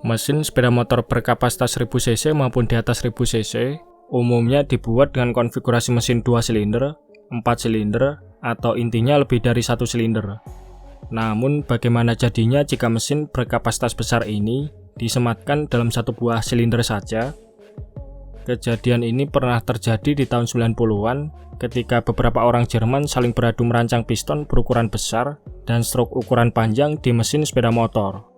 Mesin sepeda motor berkapasitas 1000 cc maupun di atas 1000 cc umumnya dibuat dengan konfigurasi mesin 2 silinder, 4 silinder, atau intinya lebih dari 1 silinder. Namun bagaimana jadinya jika mesin berkapasitas besar ini disematkan dalam satu buah silinder saja? Kejadian ini pernah terjadi di tahun 90-an ketika beberapa orang Jerman saling beradu merancang piston berukuran besar dan stroke ukuran panjang di mesin sepeda motor.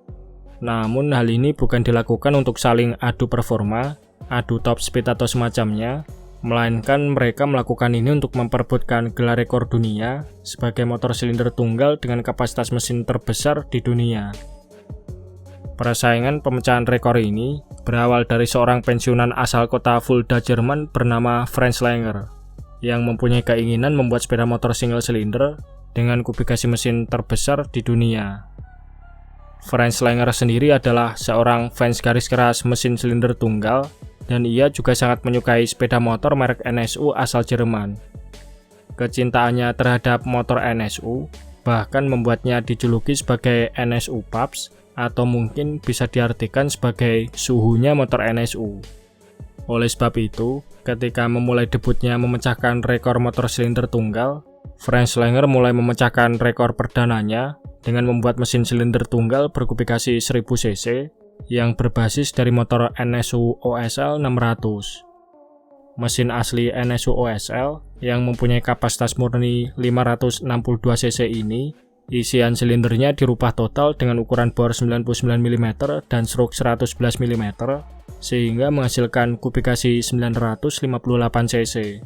Namun hal ini bukan dilakukan untuk saling adu performa, adu top speed atau semacamnya, melainkan mereka melakukan ini untuk memperebutkan gelar rekor dunia sebagai motor silinder tunggal dengan kapasitas mesin terbesar di dunia. Persaingan pemecahan rekor ini berawal dari seorang pensiunan asal kota Fulda, Jerman bernama Franz Langer, yang mempunyai keinginan membuat sepeda motor single silinder dengan kubikasi mesin terbesar di dunia. Franz Langer sendiri adalah seorang fans garis keras mesin silinder tunggal, dan ia juga sangat menyukai sepeda motor merek NSU asal Jerman. Kecintaannya terhadap motor NSU bahkan membuatnya dijuluki sebagai NSU Pups, atau mungkin bisa diartikan sebagai suhunya motor NSU. Oleh sebab itu, ketika memulai debutnya memecahkan rekor motor silinder tunggal, Franz Langer mulai memecahkan rekor perdananya dengan membuat mesin silinder tunggal berkubikasi 1000 cc yang berbasis dari motor NSU OSL 600. Mesin asli NSU OSL yang mempunyai kapasitas murni 562 cc ini, isian silindernya dirubah total dengan ukuran bor 99 mm dan stroke 111 mm, sehingga menghasilkan kubikasi 958 cc.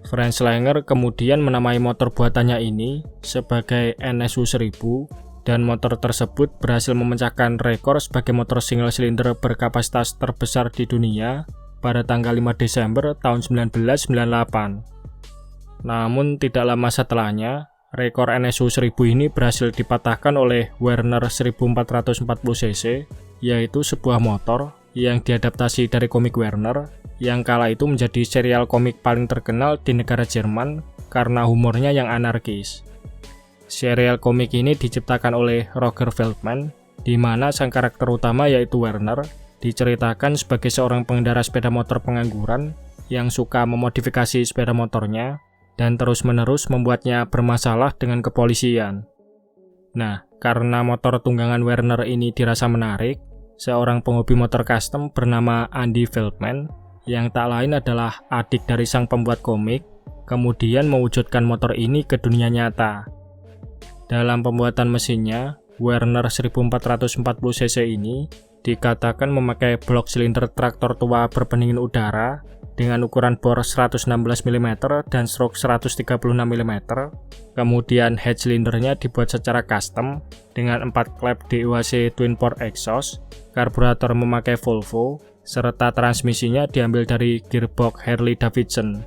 Franz Langer kemudian menamai motor buatannya ini sebagai NSU 1000, dan motor tersebut berhasil memecahkan rekor sebagai motor single silinder berkapasitas terbesar di dunia pada tanggal 5 Desember tahun 1998. Namun tidak lama setelahnya, rekor NSU 1000 ini berhasil dipatahkan oleh Werner 1440 cc, yaitu sebuah motor yang diadaptasi dari komik Werner, yang kala itu menjadi serial komik paling terkenal di negara Jerman karena humornya yang anarkis. Serial komik ini diciptakan oleh Roger Feldman, di mana sang karakter utama yaitu Werner diceritakan sebagai seorang pengendara sepeda motor pengangguran yang suka memodifikasi sepeda motornya dan terus-menerus membuatnya bermasalah dengan kepolisian. Nah, karena motor tunggangan Werner ini dirasa menarik, seorang penghobi motor custom bernama Andy Feldman, yang tak lain adalah adik dari sang pembuat komik, kemudian mewujudkan motor ini ke dunia nyata. Dalam pembuatan mesinnya, Werner 1440 cc ini dikatakan memakai blok silinder traktor tua berpendingin udara dengan ukuran bor 116 mm dan stroke 136 mm. Kemudian head silindernya dibuat secara custom dengan 4 klep DIWC twin port exhaust, karburator memakai Volvo, serta transmisinya diambil dari gearbox Harley Davidson.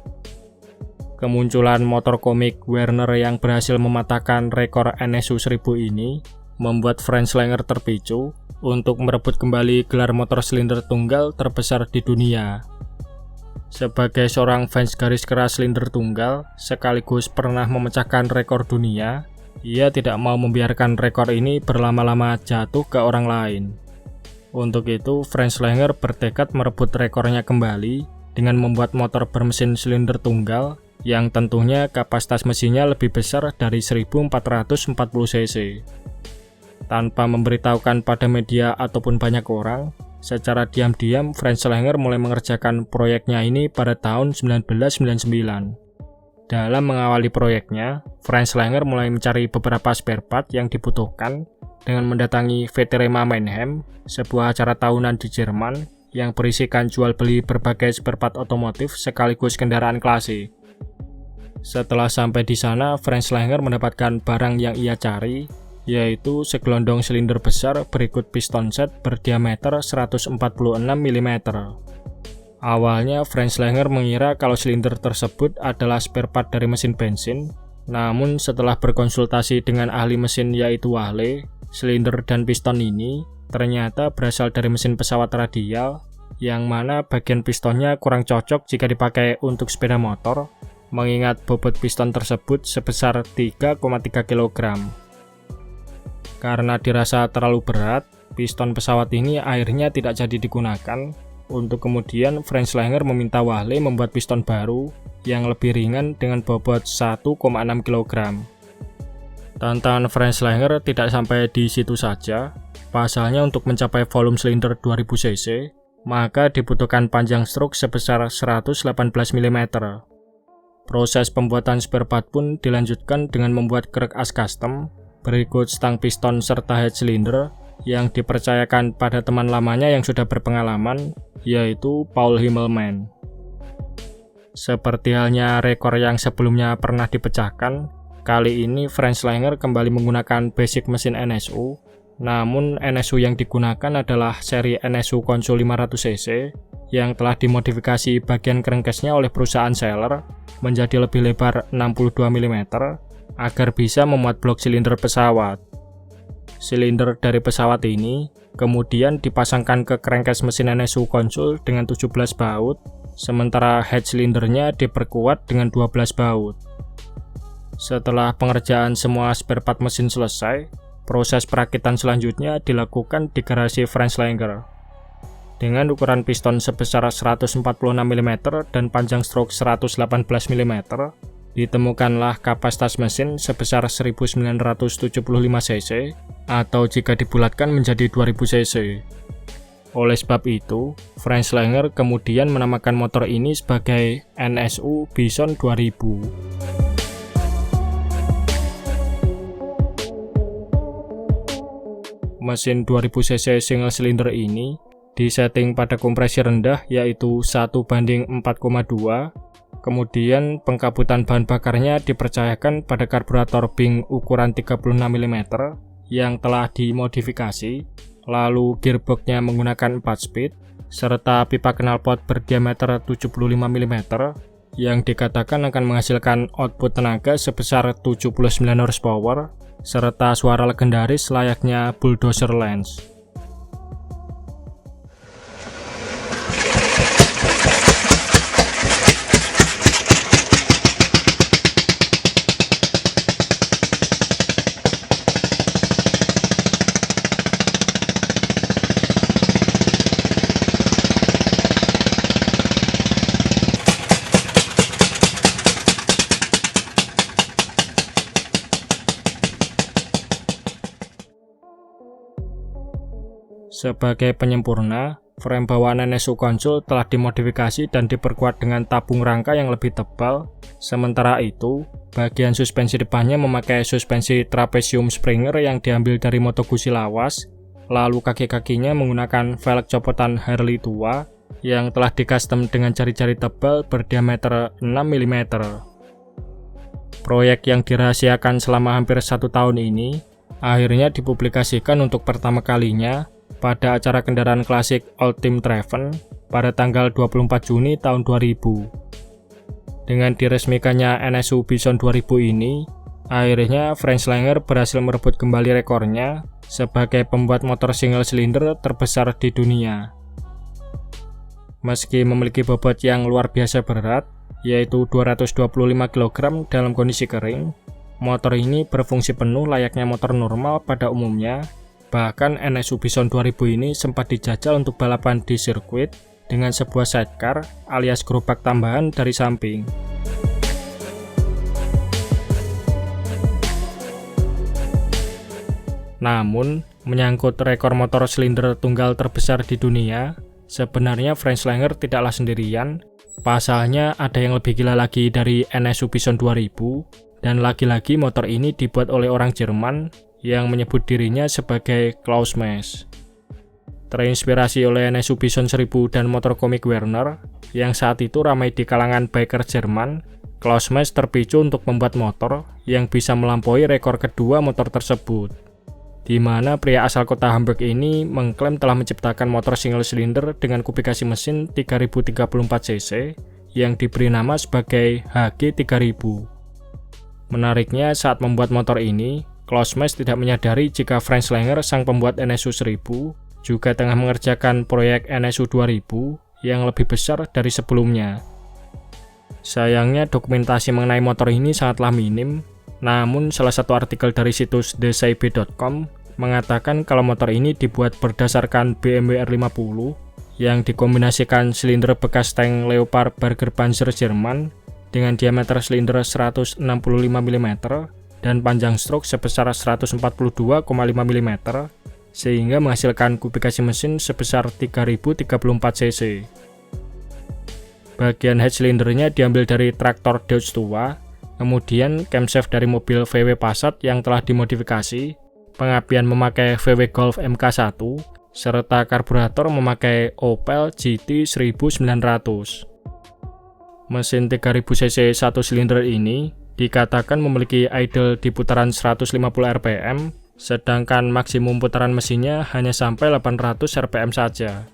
Kemunculan motor komik Werner yang berhasil mematahkan rekor NSU 1000 ini membuat Franz Langer terpicu untuk merebut kembali gelar motor silinder tunggal terbesar di dunia. Sebagai seorang fans garis keras silinder tunggal sekaligus pernah memecahkan rekor dunia, ia tidak mau membiarkan rekor ini berlama-lama jatuh ke orang lain. Untuk itu, Franz Langer bertekad merebut rekornya kembali dengan membuat motor bermesin silinder tunggal yang tentunya kapasitas mesinnya lebih besar dari 1440 cc. Tanpa memberitahukan pada media ataupun banyak orang, secara diam-diam Franz Langer mulai mengerjakan proyeknya ini pada tahun 1999. Dalam mengawali proyeknya, Franz Langer mulai mencari beberapa spare part yang dibutuhkan dengan mendatangi Veterema Mannheim, sebuah acara tahunan di Jerman yang berisikan jual beli berbagai spare part otomotif sekaligus kendaraan klasik. Setelah sampai di sana, Franz Langer mendapatkan barang yang ia cari, yaitu segelondong silinder besar berikut piston set berdiameter 146 mm. Awalnya, Franz Langer mengira kalau silinder tersebut adalah spare part dari mesin bensin, namun setelah berkonsultasi dengan ahli mesin yaitu Wahle, silinder dan piston ini ternyata berasal dari mesin pesawat radial, yang mana bagian pistonnya kurang cocok jika dipakai untuk sepeda motor, mengingat bobot piston tersebut sebesar 3,3 kg. Karena dirasa terlalu berat, piston pesawat ini akhirnya tidak jadi digunakan. Untuk kemudian French-Langer meminta Wahle membuat piston baru yang lebih ringan dengan bobot 1,6 kg. Tantangan French-Langer tidak sampai di situ saja. Pasalnya untuk mencapai volume silinder 2000 cc, maka dibutuhkan panjang stroke sebesar 118 mm. Proses pembuatan spare part pun dilanjutkan dengan membuat krek as custom, berikut stang piston serta head cylinder yang dipercayakan pada teman lamanya yang sudah berpengalaman, yaitu Paul Himmelman. Seperti halnya rekor yang sebelumnya pernah dipecahkan, kali ini French-Langer kembali menggunakan basic mesin NSU, namun NSU yang digunakan adalah seri NSU Konsul 500cc yang telah dimodifikasi bagian crankcase-nya oleh perusahaan Sailor menjadi lebih lebar 62 mm agar bisa memuat blok silinder pesawat. Silinder dari pesawat ini kemudian dipasangkan ke crankcase mesin NSU Konsul dengan 17 baut, sementara head silindernya diperkuat dengan 12 baut. Setelah pengerjaan semua spare part mesin selesai, proses perakitan selanjutnya dilakukan di garasi French-Langer. Dengan ukuran piston sebesar 146 mm dan panjang stroke 118 mm, ditemukanlah kapasitas mesin sebesar 1975 cc atau jika dibulatkan menjadi 2000 cc. Oleh sebab itu, French-Langer kemudian menamakan motor ini sebagai NSU Bison 2000. Mesin 2000 cc single cylinder ini disetting pada kompresi rendah yaitu 1:4,2. Kemudian pengkabutan bahan bakarnya dipercayakan pada karburator Bing ukuran 36 mm yang telah dimodifikasi, lalu gearboxnya menggunakan 4 speed, serta pipa knalpot berdiameter 75 mm yang dikatakan akan menghasilkan output tenaga sebesar 79 horsepower, serta suara legendaris layaknya bulldozer Lance. Sebagai penyempurna, frame bawaan NSU Konsul telah dimodifikasi dan diperkuat dengan tabung rangka yang lebih tebal. Sementara itu, bagian suspensi depannya memakai suspensi trapezium Springer yang diambil dari Moto Guzzi lawas, lalu kaki-kakinya menggunakan velg copotan Harley tua yang telah dikastem dengan jari-jari tebal berdiameter 6 mm. Proyek yang dirahasiakan selama hampir 1 tahun ini akhirnya dipublikasikan untuk pertama kalinya pada acara kendaraan klasik Ultim Traven pada tanggal 24 Juni tahun 2000. Dengan diresmikannya NSU Bison 2000 ini, akhirnya French-Langer berhasil merebut kembali rekornya sebagai pembuat motor single cylinder terbesar di dunia. Meski memiliki bobot yang luar biasa berat, yaitu 225 kg dalam kondisi kering, motor ini berfungsi penuh layaknya motor normal pada umumnya. Bahkan NSU Bison 2000 ini sempat dijajal untuk balapan di sirkuit dengan sebuah sidecar alias gerobak tambahan dari samping. Namun, menyangkut rekor motor silinder tunggal terbesar di dunia, sebenarnya French-Langer tidaklah sendirian. Pasalnya ada yang lebih gila lagi dari NSU Bison 2000, dan lagi-lagi motor ini dibuat oleh orang Jerman yang menyebut dirinya sebagai Klaus Maes. Terinspirasi oleh NSU Bison 1000 dan motor komik Werner, yang saat itu ramai di kalangan biker Jerman, Klaus Maes terpicu untuk membuat motor yang bisa melampaui rekor kedua motor tersebut, di mana pria asal kota Hamburg ini mengklaim telah menciptakan motor single cylinder dengan kubikasi mesin 3034 cc yang diberi nama sebagai HG3000. Menariknya, saat membuat motor ini, Klaus Maes tidak menyadari jika French-Langer, sang pembuat NSU 1000, juga tengah mengerjakan proyek NSU 2000 yang lebih besar dari sebelumnya. Sayangnya dokumentasi mengenai motor ini sangatlah minim, namun salah satu artikel dari situs thecib.com mengatakan kalau motor ini dibuat berdasarkan BMW R50 yang dikombinasikan silinder bekas tank Leopard Berger Panzer Jerman dengan diameter silinder 165 mm dan panjang stroke sebesar 142,5 mm, sehingga menghasilkan kubikasi mesin sebesar 3034 cc. Bagian head silindernya diambil dari traktor Dodge tua, kemudian camshaft dari mobil VW Passat yang telah dimodifikasi, pengapian memakai VW Golf MK1, serta karburator memakai Opel GT 1900. Mesin 3000 cc 1 silinder ini dikatakan memiliki idle di putaran 150 rpm, sedangkan maksimum putaran mesinnya hanya sampai 800 rpm saja.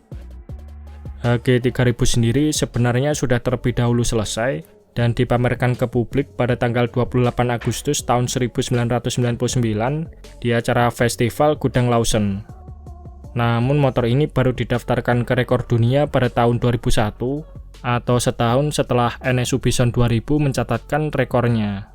HG3000 sendiri sebenarnya sudah terlebih dahulu selesai dan dipamerkan ke publik pada tanggal 28 Agustus tahun 1999 di acara Festival Gudang Lawson. Namun motor ini baru didaftarkan ke rekor dunia pada tahun 2001 atau setahun setelah NSU Bison 2000 mencatatkan rekornya.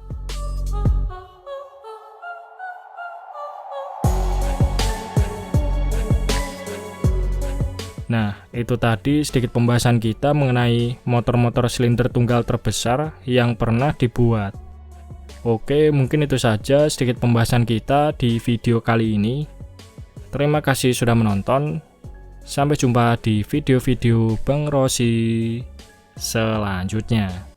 Nah, itu tadi sedikit pembahasan kita mengenai motor-motor silinder tunggal terbesar yang pernah dibuat. Oke, mungkin itu saja sedikit pembahasan kita di video kali ini. Terima kasih sudah menonton. Sampai jumpa di video-video Bang Rossi selanjutnya.